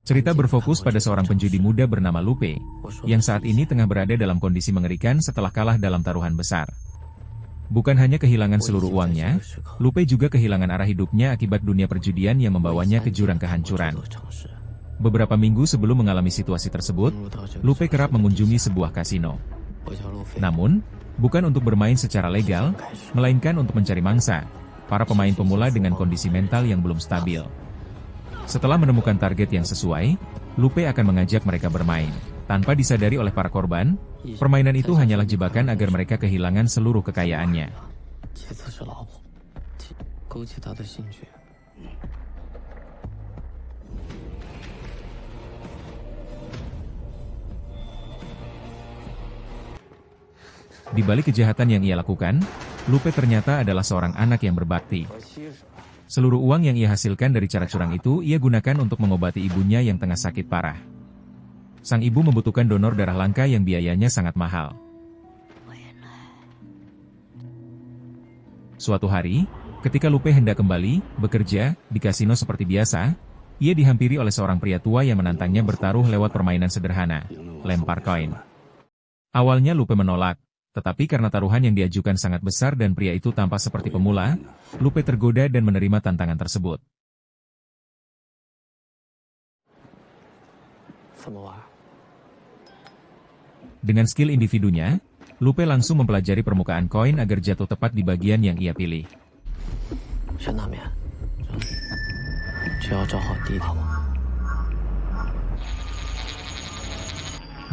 Cerita berfokus pada seorang penjudi muda bernama Lupe, yang saat ini tengah berada dalam kondisi mengerikan setelah kalah dalam taruhan besar. Bukan hanya kehilangan seluruh uangnya, Lupe juga kehilangan arah hidupnya akibat dunia perjudian yang membawanya ke jurang kehancuran. Beberapa minggu sebelum mengalami situasi tersebut, Lupe kerap mengunjungi sebuah kasino. Namun, bukan untuk bermain secara legal, melainkan untuk mencari mangsa, para pemain pemula dengan kondisi mental yang belum stabil. Setelah menemukan target yang sesuai, Lupe akan mengajak mereka bermain. Tanpa disadari oleh para korban, permainan itu hanyalah jebakan agar mereka kehilangan seluruh kekayaannya. Di balik kejahatan yang ia lakukan, Lupe ternyata adalah seorang anak yang berbakti. Seluruh uang yang ia hasilkan dari cara curang itu ia gunakan untuk mengobati ibunya yang tengah sakit parah. Sang ibu membutuhkan donor darah langka yang biayanya sangat mahal. Suatu hari, ketika Lupe hendak kembali bekerja di kasino seperti biasa, ia dihampiri oleh seorang pria tua yang menantangnya bertaruh lewat permainan sederhana, lempar koin. Awalnya Lupe menolak. Tetapi karena taruhan yang diajukan sangat besar dan pria itu tampak seperti pemula, Lupe tergoda dan menerima tantangan tersebut. Dengan skill individunya, Lupe langsung mempelajari permukaan koin agar jatuh tepat di bagian yang ia pilih.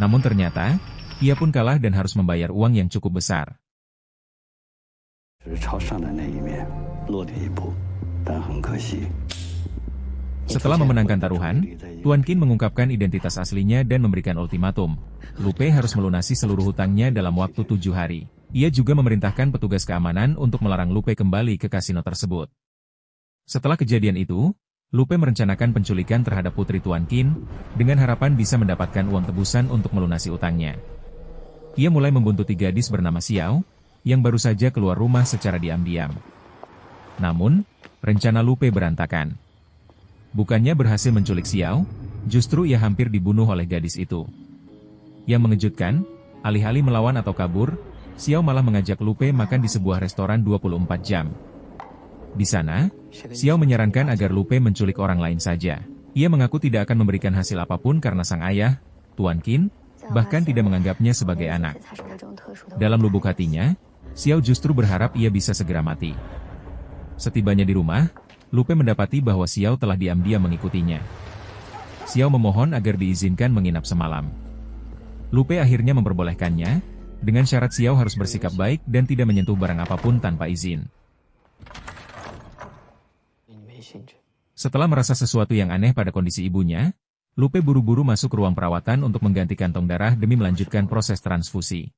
Namun ternyata, ia pun kalah dan harus membayar uang yang cukup besar. Setelah memenangkan taruhan, Tuan Qin mengungkapkan identitas aslinya dan memberikan ultimatum. Lupe harus melunasi seluruh hutangnya dalam waktu 7 hari. Ia juga memerintahkan petugas keamanan untuk melarang Lupe kembali ke kasino tersebut. Setelah kejadian itu, Lupe merencanakan penculikan terhadap putri Tuan Qin, dengan harapan bisa mendapatkan uang tebusan untuk melunasi utangnya. Ia mulai membuntuti gadis bernama Xiao, yang baru saja keluar rumah secara diam-diam. Namun, rencana Lupe berantakan. Bukannya berhasil menculik Xiao, justru ia hampir dibunuh oleh gadis itu. Yang mengejutkan, alih-alih melawan atau kabur, Xiao malah mengajak Lupe makan di sebuah restoran 24 jam. Di sana, Xiao menyarankan agar Lupe menculik orang lain saja. Ia mengaku tidak akan memberikan hasil apapun karena sang ayah, Tuan Qin, bahkan tidak menganggapnya sebagai anak. Dalam lubuk hatinya, Xiao justru berharap ia bisa segera mati. Setibanya di rumah, Lupe mendapati bahwa Xiao telah diam-diam mengikutinya. Xiao memohon agar diizinkan menginap semalam. Lupe akhirnya memperbolehkannya, dengan syarat Xiao harus bersikap baik dan tidak menyentuh barang apapun tanpa izin. Setelah merasa sesuatu yang aneh pada kondisi ibunya, Lupe buru-buru masuk ke ruang perawatan untuk mengganti kantong darah demi melanjutkan proses transfusi.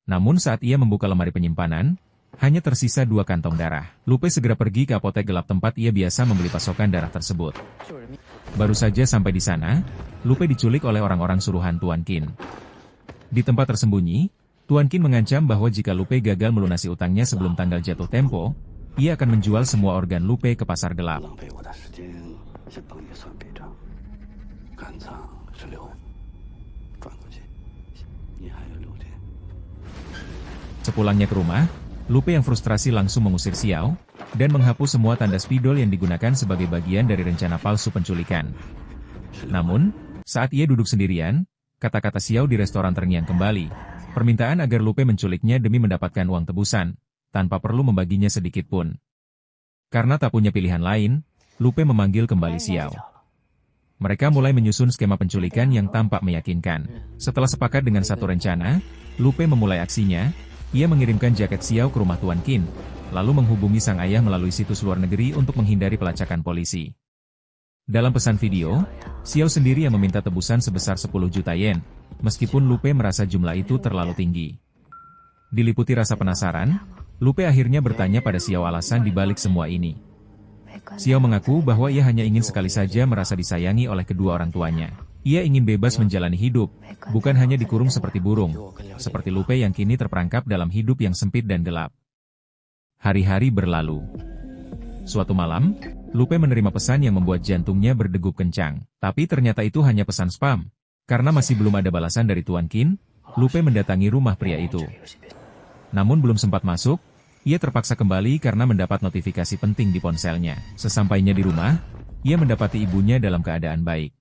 Namun saat ia membuka lemari penyimpanan, hanya tersisa 2 kantong darah. Lupe segera pergi ke apotek gelap tempat ia biasa membeli pasokan darah tersebut. Baru saja sampai di sana, Lupe diculik oleh orang-orang suruhan Tuan Qin. Di tempat tersembunyi, Tuan Qin mengancam bahwa jika Lupe gagal melunasi utangnya sebelum tanggal jatuh tempo, ia akan menjual semua organ Lupe ke pasar gelap. Sepulangnya ke rumah, Lupe yang frustrasi langsung mengusir Xiao, dan menghapus semua tanda spidol yang digunakan sebagai bagian dari rencana palsu penculikan. Namun, saat ia duduk sendirian, kata-kata Xiao di restoran terngiang kembali, permintaan agar Lupe menculiknya demi mendapatkan uang tebusan, tanpa perlu membaginya sedikit pun. Karena tak punya pilihan lain, Lupe memanggil kembali Xiao. Mereka mulai menyusun skema penculikan yang tampak meyakinkan. Setelah sepakat dengan satu rencana, Lupe memulai aksinya. Ia mengirimkan jaket Xiao ke rumah Tuan Qin, lalu menghubungi sang ayah melalui situs luar negeri untuk menghindari pelacakan polisi. Dalam pesan video, Xiao sendiri yang meminta tebusan sebesar 10 juta yen, meskipun Lupe merasa jumlah itu terlalu tinggi. Diliputi rasa penasaran, Lupe akhirnya bertanya pada Xiao alasan dibalik semua ini. Xiao mengaku bahwa ia hanya ingin sekali saja merasa disayangi oleh kedua orang tuanya. Ia ingin bebas menjalani hidup, bukan hanya dikurung seperti burung, seperti Lupe yang kini terperangkap dalam hidup yang sempit dan gelap. Hari-hari berlalu. Suatu malam, Lupe menerima pesan yang membuat jantungnya berdegup kencang. Tapi ternyata itu hanya pesan spam. Karena masih belum ada balasan dari Tuan Qin, Lupe mendatangi rumah pria itu. Namun belum sempat masuk, ia terpaksa kembali karena mendapat notifikasi penting di ponselnya. Sesampainya di rumah, ia mendapati ibunya dalam keadaan baik.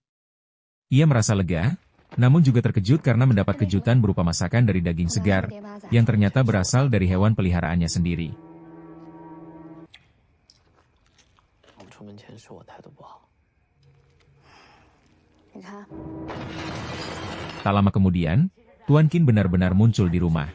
Ia merasa lega, namun juga terkejut karena mendapat kejutan berupa masakan dari daging segar, yang ternyata berasal dari hewan peliharaannya sendiri. Tak lama kemudian, Tuan Qin benar-benar muncul di rumah.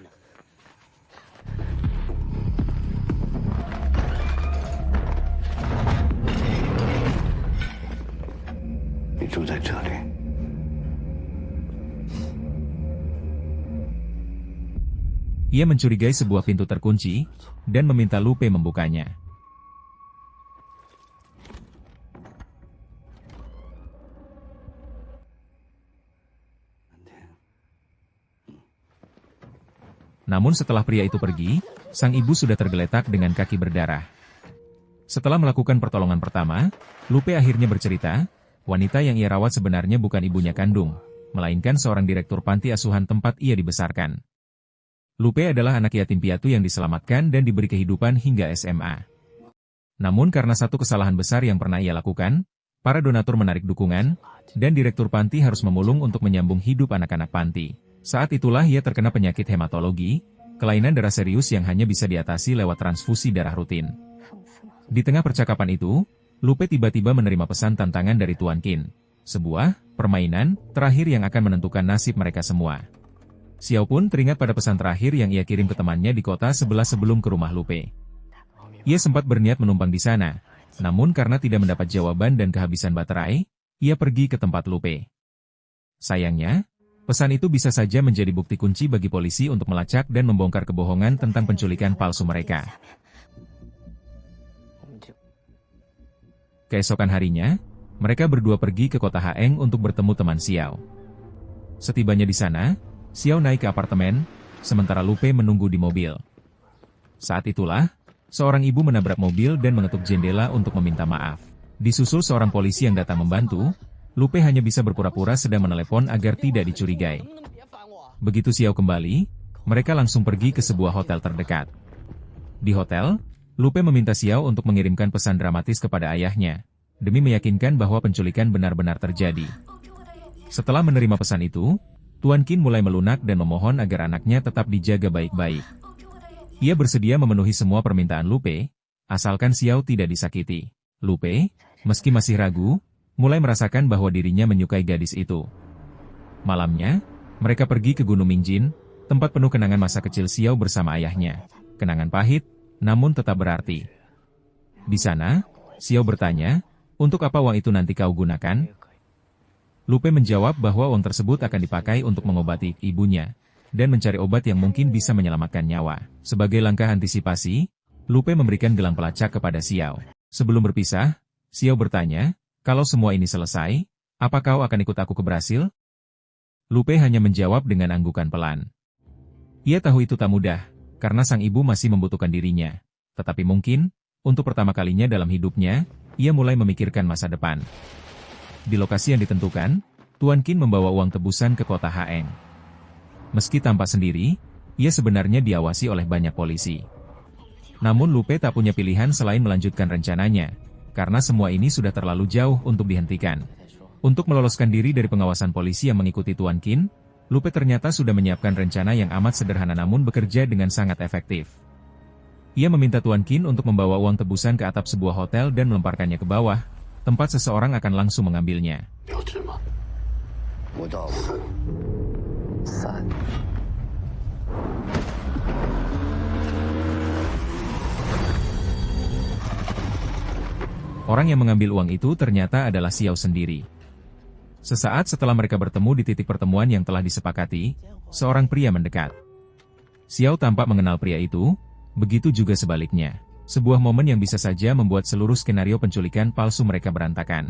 Ia mencurigai sebuah pintu terkunci, dan meminta Lupe membukanya. Namun setelah pria itu pergi, sang ibu sudah tergeletak dengan kaki berdarah. Setelah melakukan pertolongan pertama, Lupe akhirnya bercerita, wanita yang ia rawat sebenarnya bukan ibunya kandung, melainkan seorang direktur panti asuhan tempat ia dibesarkan. Lupe adalah anak yatim piatu yang diselamatkan dan diberi kehidupan hingga SMA. Namun karena satu kesalahan besar yang pernah ia lakukan, para donatur menarik dukungan, dan direktur panti harus memulung untuk menyambung hidup anak-anak panti. Saat itulah ia terkena penyakit hematologi, kelainan darah serius yang hanya bisa diatasi lewat transfusi darah rutin. Di tengah percakapan itu, Lupe tiba-tiba menerima pesan tantangan dari Tuan Qin. Sebuah permainan terakhir yang akan menentukan nasib mereka semua. Xiao pun teringat pada pesan terakhir yang ia kirim ke temannya di kota sebelah sebelum ke rumah Lupe. Ia sempat berniat menumpang di sana, namun karena tidak mendapat jawaban dan kehabisan baterai, ia pergi ke tempat Lupe. Sayangnya, pesan itu bisa saja menjadi bukti kunci bagi polisi untuk melacak dan membongkar kebohongan tentang penculikan palsu mereka. Keesokan harinya, mereka berdua pergi ke kota Haeng untuk bertemu teman Xiao. Setibanya di sana, Xiao naik ke apartemen, sementara Lupe menunggu di mobil. Saat itulah, seorang ibu menabrak mobil dan mengetuk jendela untuk meminta maaf. Disusul seorang polisi yang datang membantu, Lupe hanya bisa berpura-pura sedang menelepon agar tidak dicurigai. Begitu Xiao kembali, mereka langsung pergi ke sebuah hotel terdekat. Di hotel, Lupe meminta Xiao untuk mengirimkan pesan dramatis kepada ayahnya, demi meyakinkan bahwa penculikan benar-benar terjadi. Setelah menerima pesan itu, Tuan Qin mulai melunak dan memohon agar anaknya tetap dijaga baik-baik. Ia bersedia memenuhi semua permintaan Lupe, asalkan Xiao tidak disakiti. Lupe, meski masih ragu, mulai merasakan bahwa dirinya menyukai gadis itu. Malamnya, mereka pergi ke Gunung Mingjin, tempat penuh kenangan masa kecil Xiao bersama ayahnya. Kenangan pahit, namun tetap berarti. Di sana, Xiao bertanya, untuk apa uang itu nanti kau gunakan? Lupe menjawab bahwa uang tersebut akan dipakai untuk mengobati ibunya, dan mencari obat yang mungkin bisa menyelamatkan nyawa. Sebagai langkah antisipasi, Lupe memberikan gelang pelacak kepada Xiao. Sebelum berpisah, Xiao bertanya, kalau semua ini selesai, apa kau akan ikut aku ke Brasil? Lupe hanya menjawab dengan anggukan pelan. Ia tahu itu tak mudah, karena sang ibu masih membutuhkan dirinya. Tetapi mungkin, untuk pertama kalinya dalam hidupnya, ia mulai memikirkan masa depan. Di lokasi yang ditentukan, Tuan Qin membawa uang tebusan ke kota Haeng. Meski tampak sendiri, ia sebenarnya diawasi oleh banyak polisi. Namun Lupe tak punya pilihan selain melanjutkan rencananya, karena semua ini sudah terlalu jauh untuk dihentikan. Untuk meloloskan diri dari pengawasan polisi yang mengikuti Tuan Qin, Lupe ternyata sudah menyiapkan rencana yang amat sederhana namun bekerja dengan sangat efektif. Ia meminta Tuan Qin untuk membawa uang tebusan ke atap sebuah hotel dan melemparkannya ke bawah, tempat seseorang akan langsung mengambilnya. Orang yang mengambil uang itu ternyata adalah Xiao sendiri. Sesaat setelah mereka bertemu di titik pertemuan yang telah disepakati, seorang pria mendekat. Xiao tampak mengenal pria itu, begitu juga sebaliknya. Sebuah momen yang bisa saja membuat seluruh skenario penculikan palsu mereka berantakan.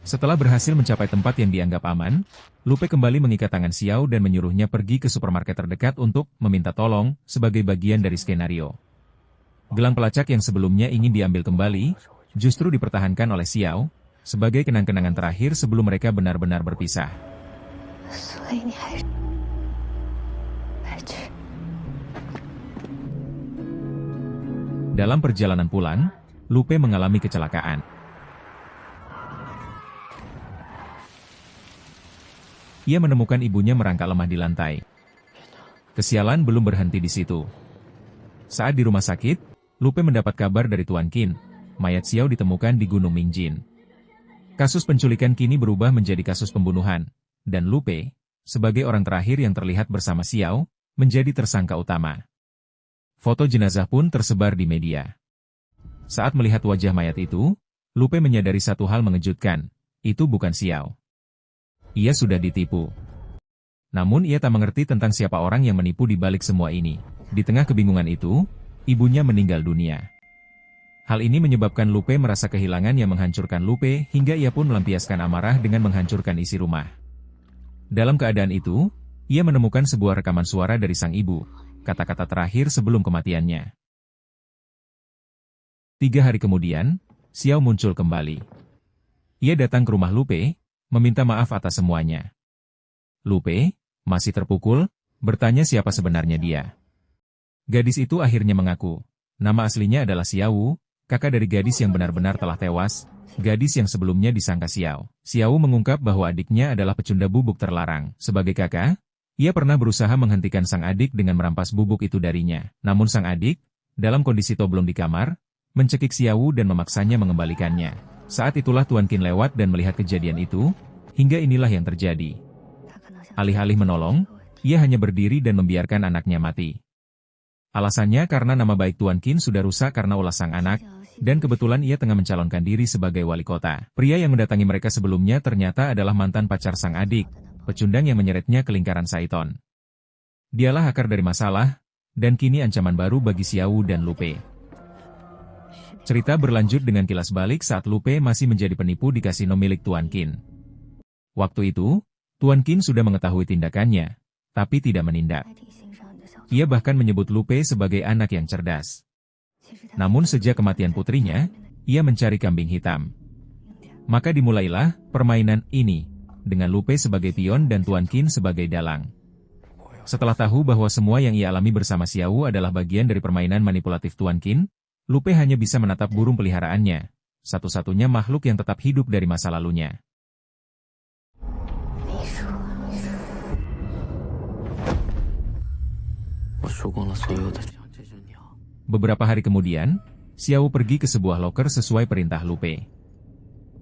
Setelah berhasil mencapai tempat yang dianggap aman, Lupe kembali mengikat tangan Xiao dan menyuruhnya pergi ke supermarket terdekat untuk meminta tolong sebagai bagian dari skenario. Gelang pelacak yang sebelumnya ingin diambil kembali, justru dipertahankan oleh Xiao, sebagai kenang-kenangan terakhir sebelum mereka benar-benar berpisah. Dalam perjalanan pulang, Lupe mengalami kecelakaan. Ia menemukan ibunya merangkak lemah di lantai. Kesialan belum berhenti di situ. Saat di rumah sakit, Lupe mendapat kabar dari Tuan Qin. Mayat Xiao ditemukan di Gunung Mingjin. Kasus penculikan kini berubah menjadi kasus pembunuhan, dan Lupe, sebagai orang terakhir yang terlihat bersama Xiao, menjadi tersangka utama. Foto jenazah pun tersebar di media. Saat melihat wajah mayat itu, Lupe menyadari satu hal mengejutkan, itu bukan Xiao. Ia sudah ditipu. Namun ia tak mengerti tentang siapa orang yang menipu di balik semua ini. Di tengah kebingungan itu, ibunya meninggal dunia. Hal ini menyebabkan Lupe merasa kehilangan yang menghancurkan Lupe hingga ia pun melampiaskan amarah dengan menghancurkan isi rumah. Dalam keadaan itu, ia menemukan sebuah rekaman suara dari sang ibu, kata-kata terakhir sebelum kematiannya. 3 hari kemudian, Xiao muncul kembali. Ia datang ke rumah Lupe, meminta maaf atas semuanya. Lupe, masih terpukul, bertanya siapa sebenarnya dia. Gadis itu akhirnya mengaku, nama aslinya adalah Xiao, kakak dari gadis yang benar-benar telah tewas, gadis yang sebelumnya disangka Xiao. Xiao mengungkap bahwa adiknya adalah pecunda bubuk terlarang. Sebagai kakak, ia pernah berusaha menghentikan sang adik dengan merampas bubuk itu darinya. Namun sang adik, dalam kondisi toblong di kamar, mencekik Xiao dan memaksanya mengembalikannya. Saat itulah Tuan Qin lewat dan melihat kejadian itu, hingga inilah yang terjadi. Alih-alih menolong, ia hanya berdiri dan membiarkan anaknya mati. Alasannya karena nama baik Tuan Qin sudah rusak karena ulah sang anak, dan kebetulan ia tengah mencalonkan diri sebagai wali kota. Pria yang mendatangi mereka sebelumnya ternyata adalah mantan pacar sang adik, pecundang yang menyeretnya ke lingkaran Saiton. Dialah akar dari masalah, dan kini ancaman baru bagi Xiao dan Lupe. Cerita berlanjut dengan kilas balik saat Lupe masih menjadi penipu di kasino milik Tuan Qin. Waktu itu, Tuan Qin sudah mengetahui tindakannya, tapi tidak menindak. Ia bahkan menyebut Lupe sebagai anak yang cerdas. Namun sejak kematian putrinya, ia mencari kambing hitam. Maka dimulailah permainan ini, dengan Lupe sebagai pion dan Tuan Qin sebagai dalang. Setelah tahu bahwa semua yang ia alami bersama Xiao adalah bagian dari permainan manipulatif Tuan Qin, Lupe hanya bisa menatap burung peliharaannya, satu-satunya makhluk yang tetap hidup dari masa lalunya. Beberapa hari kemudian, Xiao pergi ke sebuah loker sesuai perintah Lupe.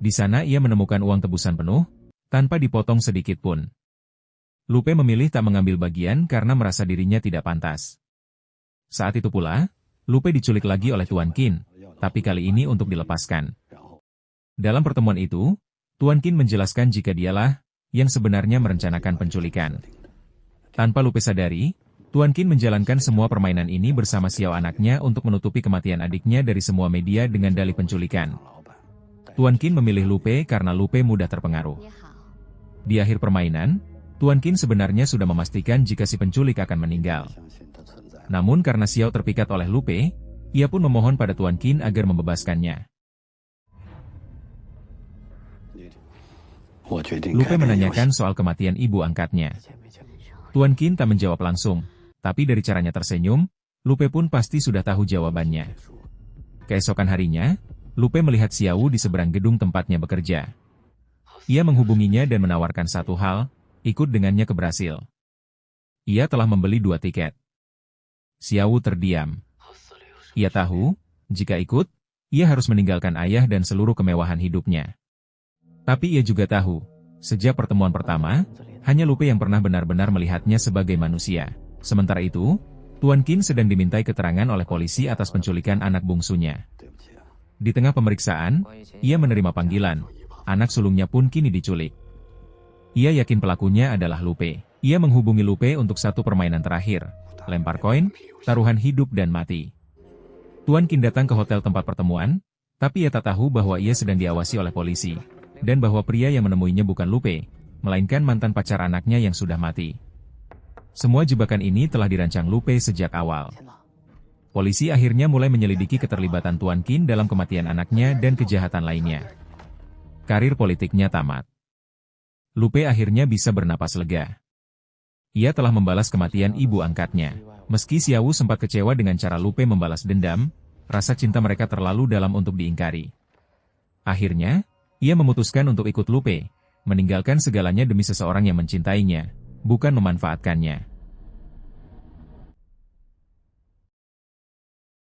Di sana ia menemukan uang tebusan penuh, tanpa dipotong sedikit pun. Lupe memilih tak mengambil bagian karena merasa dirinya tidak pantas. Saat itu pula, Lupe diculik lagi oleh Tuan Qin, tapi kali ini untuk dilepaskan. Dalam pertemuan itu, Tuan Qin menjelaskan jika dialah yang sebenarnya merencanakan penculikan. Tanpa Lupe sadari, Tuan Qin menjalankan semua permainan ini bersama Xiao anaknya untuk menutupi kematian adiknya dari semua media dengan dalih penculikan. Tuan Qin memilih Lupe karena Lupe mudah terpengaruh. Di akhir permainan, Tuan Qin sebenarnya sudah memastikan jika si penculik akan meninggal. Namun karena Xiao terpikat oleh Lupe, ia pun memohon pada Tuan Qin agar membebaskannya. Lupe menanyakan soal kematian ibu angkatnya. Tuan Qin tak menjawab langsung, tapi dari caranya tersenyum, Lupe pun pasti sudah tahu jawabannya. Keesokan harinya, Lupe melihat Xiao di seberang gedung tempatnya bekerja. Ia menghubunginya dan menawarkan satu hal, ikut dengannya ke Brasil. Ia telah membeli 2 tiket. Xiao terdiam. Ia tahu, jika ikut, ia harus meninggalkan ayah dan seluruh kemewahan hidupnya. Tapi ia juga tahu, sejak pertemuan pertama, hanya Lupe yang pernah benar-benar melihatnya sebagai manusia. Sementara itu, Tuan Qin sedang dimintai keterangan oleh polisi atas penculikan anak bungsunya. Di tengah pemeriksaan, ia menerima panggilan. Anak sulungnya pun kini diculik. Ia yakin pelakunya adalah Lupe. Ia menghubungi Lupe untuk satu permainan terakhir, lempar koin, taruhan hidup dan mati. Tuan Qin datang ke hotel tempat pertemuan, tapi ia tak tahu bahwa ia sedang diawasi oleh polisi, dan bahwa pria yang menemuinya bukan Lupe, melainkan mantan pacar anaknya yang sudah mati. Semua jebakan ini telah dirancang Lupe sejak awal. Polisi akhirnya mulai menyelidiki keterlibatan Tuan Qin dalam kematian anaknya dan kejahatan lainnya. Karir politiknya tamat. Lupe akhirnya bisa bernapas lega. Ia telah membalas kematian ibu angkatnya. Meski Xiaowu sempat kecewa dengan cara Lupe membalas dendam, rasa cinta mereka terlalu dalam untuk diingkari. Akhirnya, ia memutuskan untuk ikut Lupe, meninggalkan segalanya demi seseorang yang mencintainya, bukan memanfaatkannya.